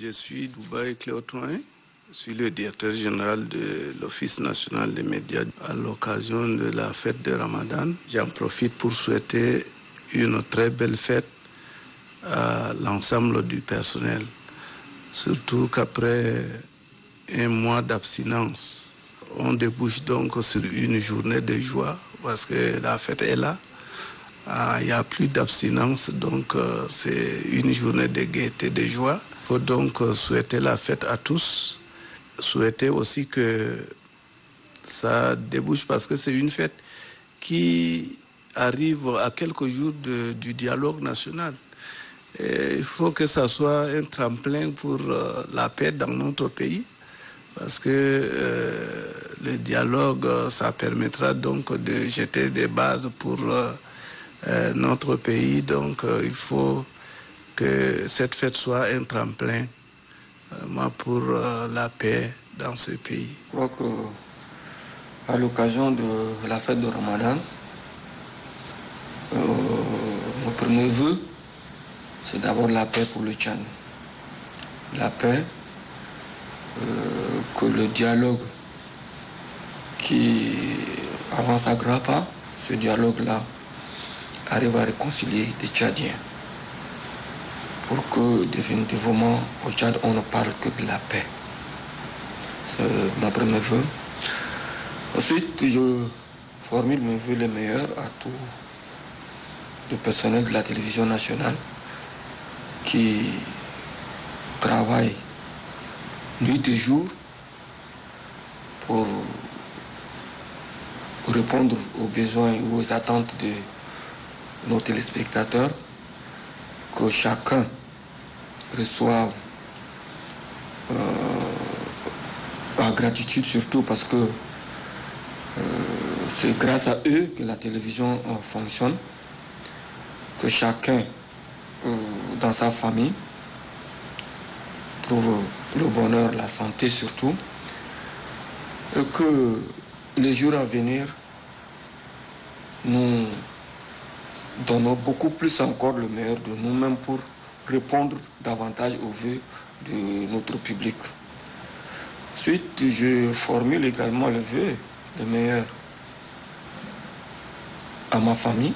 Je suis Dubaï Cléotoin, je suis le directeur général de l'Office national des médias. À l'occasion de la fête de Ramadan, j'en profite pour souhaiter une très belle fête à l'ensemble du personnel. Surtout qu'après un mois d'abstinence, on débouche donc sur une journée de joie parce que la fête est là. Il n'y a plus d'abstinence, donc c'est une journée de gaieté, de joie. Il faut donc souhaiter la fête à tous. Souhaiter aussi que ça débouche parce que c'est une fête qui arrive à quelques jours du dialogue national. Et il faut que ça soit un tremplin pour la paix dans notre pays parce que le dialogue, ça permettra donc de jeter des bases pour notre pays. Donc il faut que cette fête soit un tremplin pour la paix dans ce pays. Je crois qu'à l'occasion de la fête de Ramadan, mon premier vœu, c'est d'abord la paix pour le Tchad. La paix, que le dialogue qui avance à grands pas, ce dialogue-là, arrive à réconcilier les Tchadiens. Pour que définitivement au Tchad on ne parle que de la paix. C'est mon premier vœu. Ensuite, je formule mes vœux les meilleurs à tout le personnel de la télévision nationale qui travaille nuit et jour pour répondre aux besoins et aux attentes de nos téléspectateurs, que chacun reçoive en gratitude surtout parce que c'est grâce à eux que la télévision fonctionne, que chacun dans sa famille trouve le bonheur, la santé surtout, et que les jours à venir nous donnons beaucoup plus encore le meilleur de nous-mêmes pour répondre davantage aux vœux de notre public. Ensuite, je formule également le vœu, le meilleur à ma famille,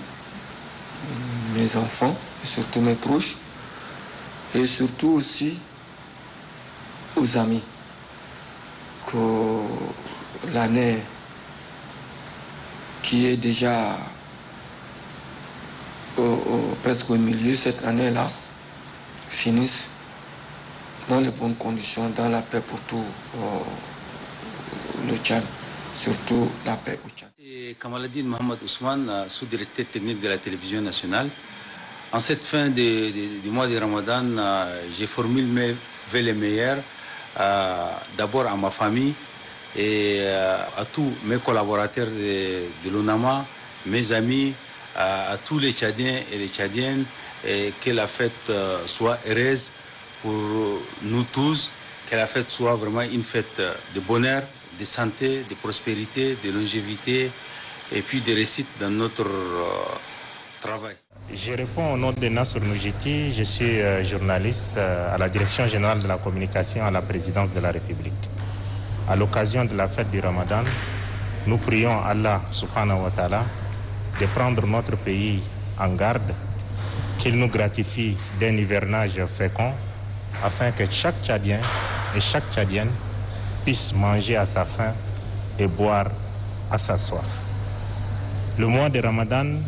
mes enfants, et surtout mes proches, et surtout aussi aux amis, que l'année qui est déjà presque au milieu, cette année-là, finisse dans les bonnes conditions, dans la paix pour tout le Tchad, surtout la paix au Tchad. Kamaladine Mohamed Ousmane, sous-directeur technique de la télévision nationale. En cette fin du mois de Ramadan, j'ai formulé mes vœux les meilleurs, d'abord à ma famille et à tous mes collaborateurs de l'ONAMA, mes amis, à tous les Tchadiens et les Tchadiennes, et que la fête soit heureuse pour nous tous, que la fête soit vraiment une fête de bonheur, de santé, de prospérité, de longévité et puis de réussite dans notre travail. Je réponds au nom de Nasser Noujiti, je suis journaliste à la Direction générale de la communication à la présidence de la République. À l'occasion de la fête du Ramadan, nous prions Allah subhanahu wa ta'ala de prendre notre pays en garde, qu'il nous gratifie d'un hivernage fécond, afin que chaque Tchadien et chaque Tchadienne puisse manger à sa faim et boire à sa soif. Le mois de Ramadan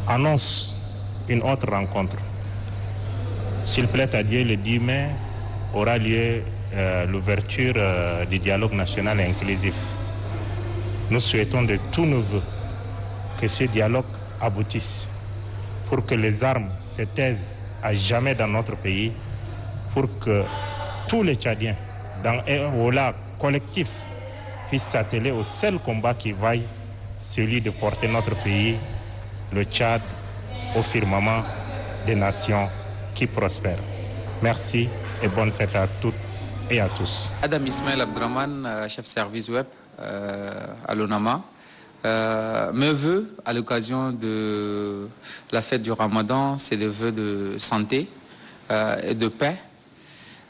annonce une autre rencontre. S'il plaît à Dieu, le 10 mai aura lieu l'ouverture du dialogue national inclusif. Nous souhaitons de tous nos voeux que ce dialogue aboutisse pour que les armes se taisent à jamais dans notre pays, pour que tous les Tchadiens, dans un Ola collectif, puissent s'atteler au seul combat qui vaille, celui de porter notre pays, le Tchad, au firmament des nations qui prospèrent. Merci et bonne fête à toutes et à tous. Adam Ismail Abdraman, chef service web à l'ONAMA. Mes vœux à l'occasion de la fête du Ramadan, c'est des vœux de santé, et de paix,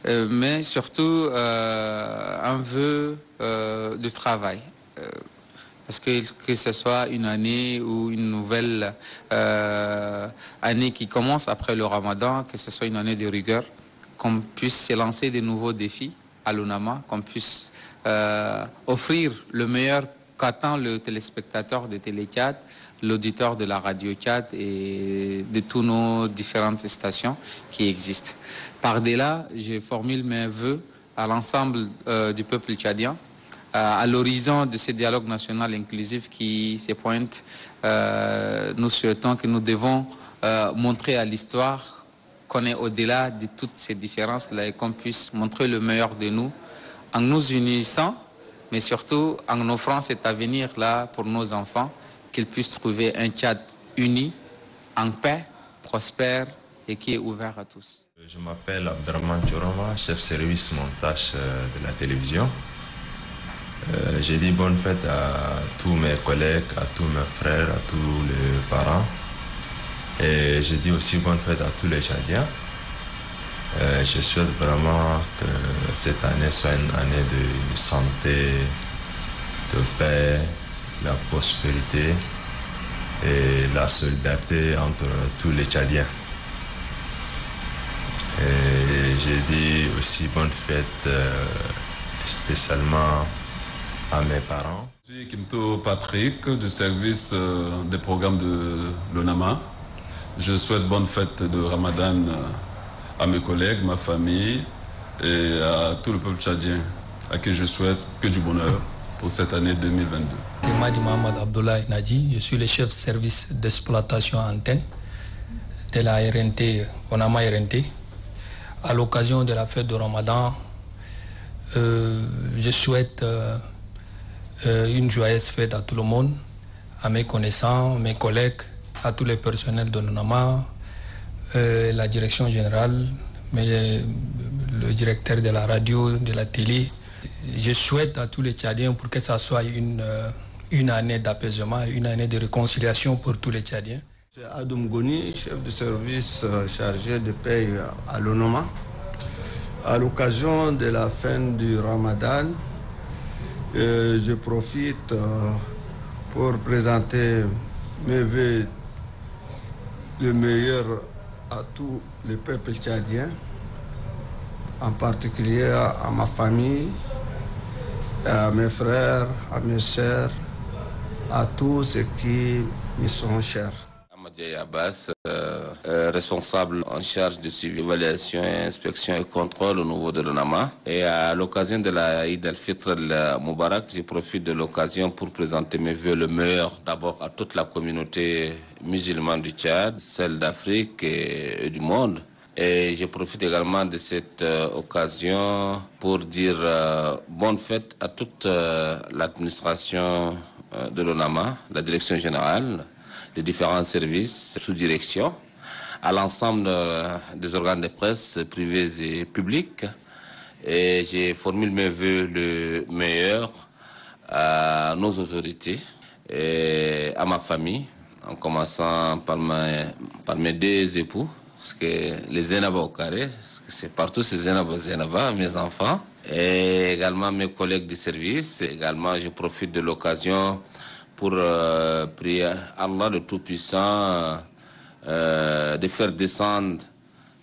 mais surtout un vœu de travail. Parce que ce soit une année ou une nouvelle année qui commence après le Ramadan, que ce soit une année de rigueur, qu'on puisse s'élancer de nouveaux défis à l'UNAMA, qu'on puisse offrir le meilleur qu'attend le téléspectateur de Télé 4, l'auditeur de la Radio 4 et de toutes nos différentes stations qui existent. Par-delà, je formule mes vœux à l'ensemble du peuple tchadien, à l'horizon de ce dialogue national inclusif qui se pointe. Nous souhaitons que nous devons montrer à l'histoire qu'on est au-delà de toutes ces différences-là et qu'on puisse montrer le meilleur de nous en nous unissant, mais surtout en offrant cet avenir-là pour nos enfants, qu'ils puissent trouver un Tchad uni, en paix, prospère et qui est ouvert à tous. Je m'appelle Abderrahmane Thioroma, chef service montage de la télévision. J'ai dit bonne fête à tous mes collègues, à tous mes frères, à tous les parents. Et je dis aussi bonne fête à tous les Tchadiens. Je souhaite vraiment que cette année soit une année de santé, de paix, de la prospérité et la solidarité entre tous les Tchadiens. Et j'ai dit aussi bonne fête spécialement à mes parents. Je suis Kimto Patrick du service des programmes de l'UNAMA. Je souhaite bonne fête de Ramadan à mes collègues, ma famille et à tout le peuple tchadien à qui je souhaite que du bonheur pour cette année 2022. C'est Madi Mohamed Abdoulaye Nadi, je suis le chef de service d'exploitation antenne de la RNT, UNAMA RNT. À l'occasion de la fête de Ramadan, je souhaite une joyeuse fête à tout le monde, à mes connaissants, mes collègues, à tous les personnels de l'UNAMA, la direction générale, mais le directeur de la radio, de la télé. Je souhaite à tous les Tchadiens pour que ça soit une année d'apaisement, une année de réconciliation pour tous les Tchadiens. C'est Adoum Goni, chef de service chargé de paix à l'UNAMA. À l'occasion de la fin du Ramadan, je profite pour présenter mes vœux le meilleur à tout le peuple tchadien, en particulier à ma famille, à mes frères, à mes sœurs, à tous ceux qui me sont chers. Amadou Abbas, responsable en charge de suivi, évaluation, inspection et contrôle au niveau de l'UNAMA. Et à l'occasion de la Eid al-Fitr al-Mubarak, je profite de l'occasion pour présenter mes vœux le meilleur d'abord à toute la communauté musulmane du Tchad, celle d'Afrique et du monde. Et je profite également de cette occasion pour dire bonne fête à toute l'administration de l'UNAMA, la direction générale, les différents services sous direction, à l'ensemble des organes de presse privés et publics. Et j'ai formulé mes vœux le meilleur à nos autorités et à ma famille, en commençant par mes deux époux, parce que les Zénaba au carré, parce que c'est partout ces Zénaba, mes enfants, et également mes collègues du service. Également, je profite de l'occasion pour prier Allah le Tout-Puissant de faire descendre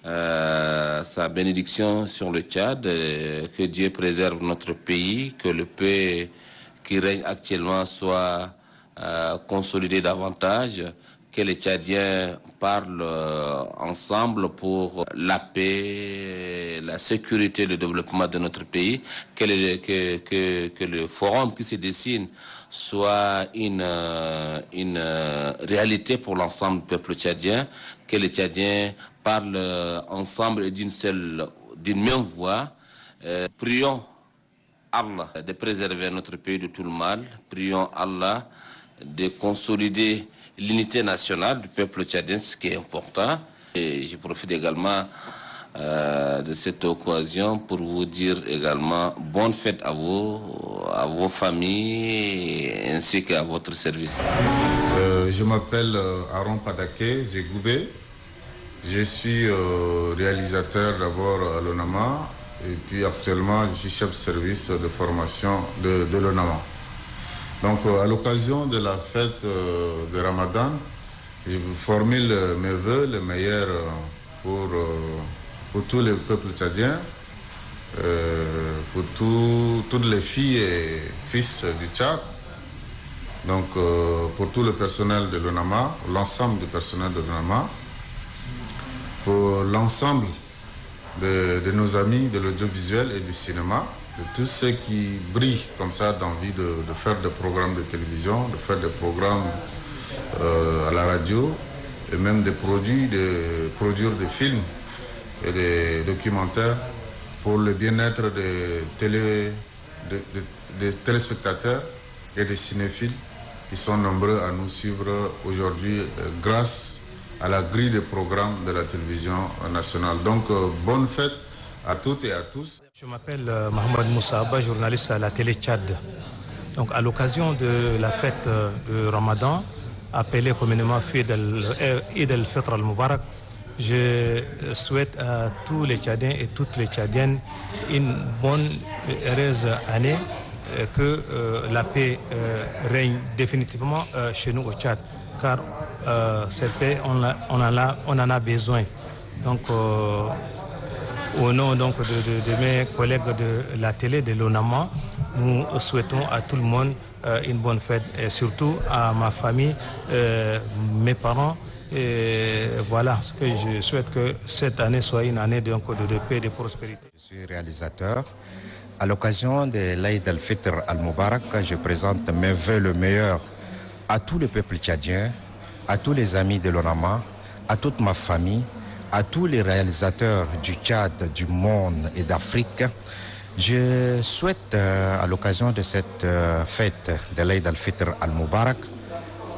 sa bénédiction sur le Tchad, que Dieu préserve notre pays, que le paix qui règne actuellement soit consolidé davantage, que les Tchadiens parlent ensemble pour la paix, la sécurité, le développement de notre pays, que le forum qui se dessine soit une réalité pour l'ensemble du peuple tchadien, que les Tchadiens parlent ensemble d'une même voix. Prions Allah de préserver notre pays de tout le mal. Prions Allah de consolider l'unité nationale du peuple tchadien, ce qui est important. Et je profite également de cette occasion pour vous dire également bonne fête à vous, à vos familles ainsi qu'à votre service. Je m'appelle Aaron Padaké Zegoubé. Je suis réalisateur d'abord à l'ONAMA et puis actuellement je suis chef de service de formation de l'ONAMA. Donc à l'occasion de la fête de Ramadan, je vous formule mes vœux les meilleurs pour tous les peuples tchadiens, pour toutes les filles et fils du Tchad. Donc pour tout le personnel de l'ONAMA, l'ensemble du personnel de l'ONAMA, pour l'ensemble de nos amis de l'audiovisuel et du cinéma, de tous ceux qui brillent comme ça d'envie de faire des programmes de télévision, de faire des programmes à la radio et même de produire des films et des documentaires pour le bien-être des téléspectateurs et des cinéphiles qui sont nombreux à nous suivre aujourd'hui grâce à la grille de programmes de la télévision nationale. Donc, bonne fête à toutes et à tous. Je m'appelle Mohamed Moussa Abba, journaliste à la télé Tchad. Donc, à l'occasion de la fête de Ramadan, appelée communément Eid al-Fitr al-Mubarak, je souhaite à tous les Tchadiens et toutes les Tchadiennes une bonne et heureuse année, que la paix règne définitivement chez nous au Tchad, car cette paix, on en a besoin. Donc, au nom donc, de mes collègues de la télé, de l'ONAMA, nous souhaitons à tout le monde une bonne fête, et surtout à ma famille, mes parents. Et voilà ce que je souhaite, que cette année soit une année de paix et de prospérité. Je suis réalisateur. À l'occasion de l'Aïd al-Fitr al-Mubarak, je présente mes vœux le meilleur à tout le peuple tchadien, à tous les amis de l'ONAMA, à toute ma famille, à tous les réalisateurs du Tchad, du monde et d'Afrique. Je souhaite, à l'occasion de cette fête de l'Aïd al-Fitr al-Mubarak,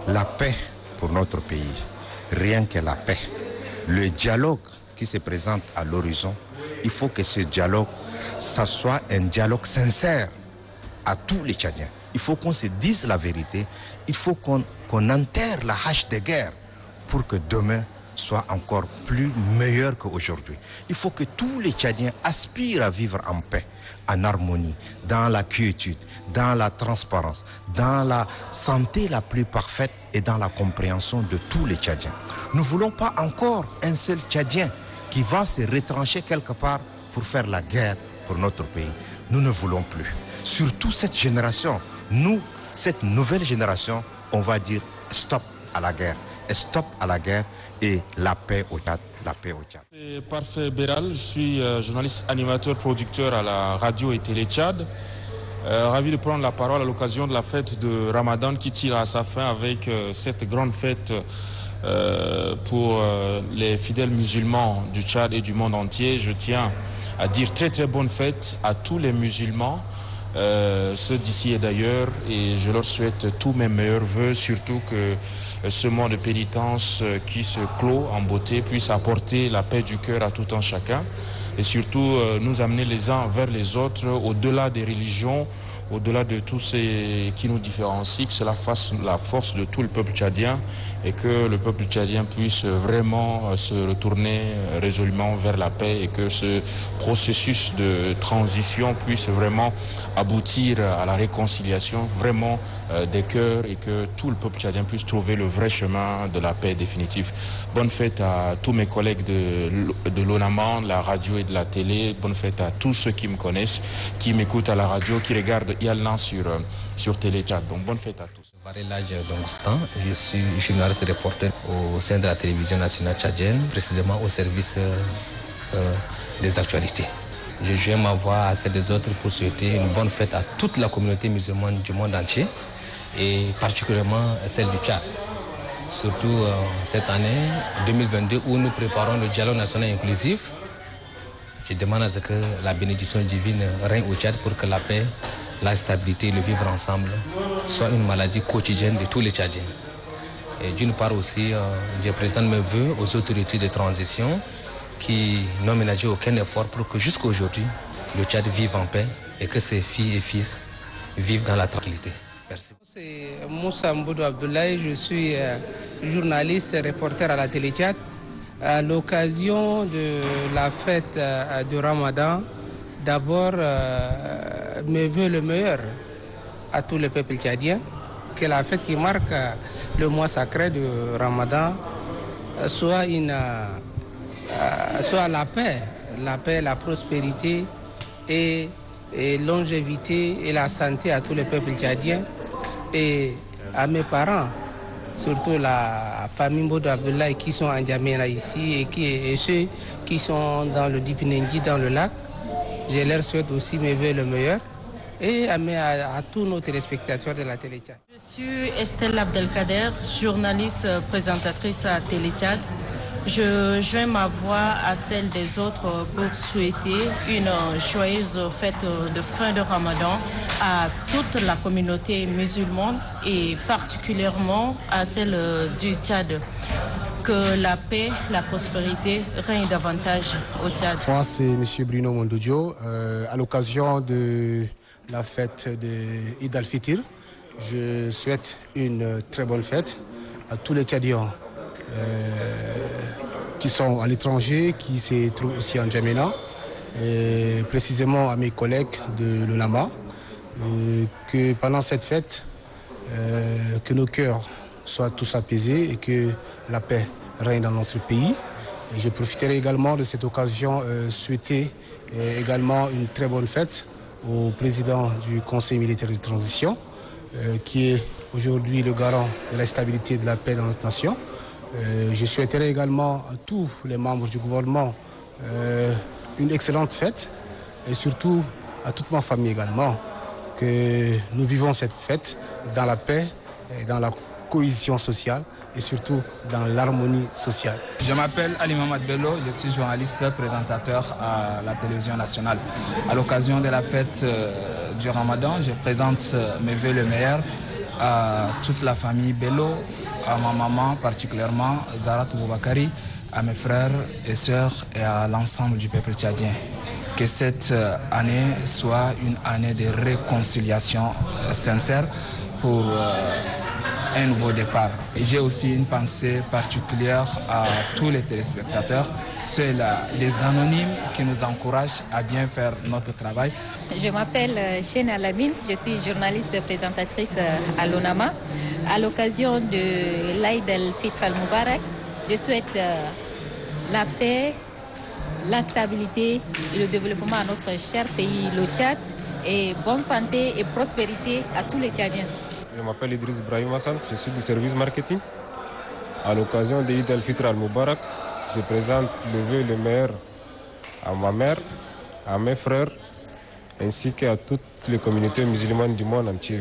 la paix pour notre pays. Rien que la paix. Le dialogue qui se présente à l'horizon, il faut que ce dialogue, ça soit un dialogue sincère à tous les Tchadiens. Il faut qu'on se dise la vérité. Il faut qu'on enterre la hache de guerre pour que demain soit encore plus meilleur qu'aujourd'hui. Il faut que tous les Tchadiens aspirent à vivre en paix, en harmonie, dans la quiétude, dans la transparence, dans la santé la plus parfaite et dans la compréhension de tous les Tchadiens. Nous ne voulons pas encore un seul Tchadien qui va se retrancher quelque part pour faire la guerre pour notre pays. Nous ne voulons plus. Surtout cette génération, nous, cette nouvelle génération, on va dire stop à la guerre. Stop à la guerre et la paix au Tchad. La paix au Tchad. Parfait Béral, je suis journaliste, animateur, producteur à la radio et télé Tchad. Ravi de prendre la parole à l'occasion de la fête de Ramadan qui tire à sa fin avec cette grande fête pour les fidèles musulmans du Tchad et du monde entier. Je tiens à dire très très bonne fête à tous les musulmans, ceux d'ici et d'ailleurs, et je leur souhaite tous mes meilleurs vœux, surtout que ce mois de pénitence qui se clôt en beauté puisse apporter la paix du cœur à tout un chacun, et surtout nous amener les uns vers les autres, au-delà des religions, au-delà de tout ce qui nous différencie, que cela fasse la force de tout le peuple tchadien et que le peuple tchadien puisse vraiment se retourner résolument vers la paix et que ce processus de transition puisse vraiment aboutir à la réconciliation vraiment des cœurs et que tout le peuple tchadien puisse trouver le vrai chemin de la paix définitive. Bonne fête à tous mes collègues de l'ONAMA, de la radio et de la télé. Bonne fête à tous ceux qui me connaissent, qui m'écoutent à la radio, qui regardent Yalna sur Télé Tchad. Donc bonne fête à tous. Je suis journaliste et reporter au sein de la télévision nationale tchadienne, précisément au service des actualités. Je joins ma voix à celle des autres pour souhaiter une bonne fête à toute la communauté musulmane du monde entier et particulièrement celle du Tchad. Surtout cette année 2022 où nous préparons le dialogue national inclusif. Je demande à ce que la bénédiction divine règne au Tchad pour que la paix, la stabilité et le vivre ensemble soit une maladie quotidienne de tous les Tchadiens. Et d'une part aussi, je présente mes vœux aux autorités de transition qui n'ont ménagé aucun effort pour que jusqu'à aujourd'hui, le Tchad vive en paix et que ses filles et fils vivent dans la tranquillité. Merci. C'est Moussa Mboudou Abdoulaye, je suis journaliste et reporter à la télé Tchad. À l'occasion de la fête du Ramadan, d'abord, mes voeux le meilleur à tous les peuples tchadiens, que la fête qui marque le mois sacré du Ramadan soit la paix, la prospérité et longévité et la santé à tous les peuples tchadiens et à mes parents, surtout la famille Mbodou Abdoulaye qui sont en N'Djamena ici et ceux qui sont dans le Dipinengi, dans le lac. Je leur souhaite aussi mes vœux le meilleur et à tous nos téléspectateurs de la Télé Tchad. Je suis Estelle Abdelkader, journaliste présentatrice à Télé Tchad. Je joins ma voix à celle des autres pour souhaiter une joyeuse fête de fin de Ramadan à toute la communauté musulmane et particulièrement à celle du Tchad. Que la paix, la prospérité règne davantage au Tchad. Moi, c'est M. Bruno Mondoudio. À l'occasion de la fête de Eid al-Fitr, je souhaite une très bonne fête à tous les Tchadiens qui sont à l'étranger, qui se trouvent aussi en N'Djamena, et précisément à mes collègues de l'ONAMA, que pendant cette fête, que nos cœurs soient tous apaisés et que la paix règne dans notre pays. Et je profiterai également de cette occasion souhaiter également une très bonne fête au président du Conseil militaire de transition, qui est aujourd'hui le garant de la stabilité et de la paix dans notre nation. Je souhaiterais également à tous les membres du gouvernement une excellente fête et surtout à toute ma famille également, que nous vivons cette fête dans la paix et dans la cohésion sociale et surtout dans l'harmonie sociale. Je m'appelle Ali Mamad Bello, je suis journaliste présentateur à la télévision nationale. À l'occasion de la fête du Ramadan, je présente mes vœux le meilleur à toute la famille Bello, à ma maman particulièrement, Zarat Boubakari, à mes frères et sœurs et à l'ensemble du peuple tchadien. Que cette année soit une année de réconciliation sincère pour un nouveau départ. J'ai aussi une pensée particulière à tous les téléspectateurs, ceux-là, les anonymes qui nous encouragent à bien faire notre travail. Je m'appelle Chena Lamine, je suis journaliste présentatrice à l'ONAMA. À l'occasion de l'Aïd al-Fitr al-Mubarak, je souhaite la paix, la stabilité et le développement à notre cher pays, le Tchad, et bonne santé et prospérité à tous les Tchadiens. Je m'appelle Idriss Ibrahim Hassan, je suis du service marketing. À l'occasion de l'Eid al-Fitr al-Mubarak, je présente le vœu le meilleur à ma mère, à mes frères, ainsi qu'à toutes les communautés musulmanes du monde entier.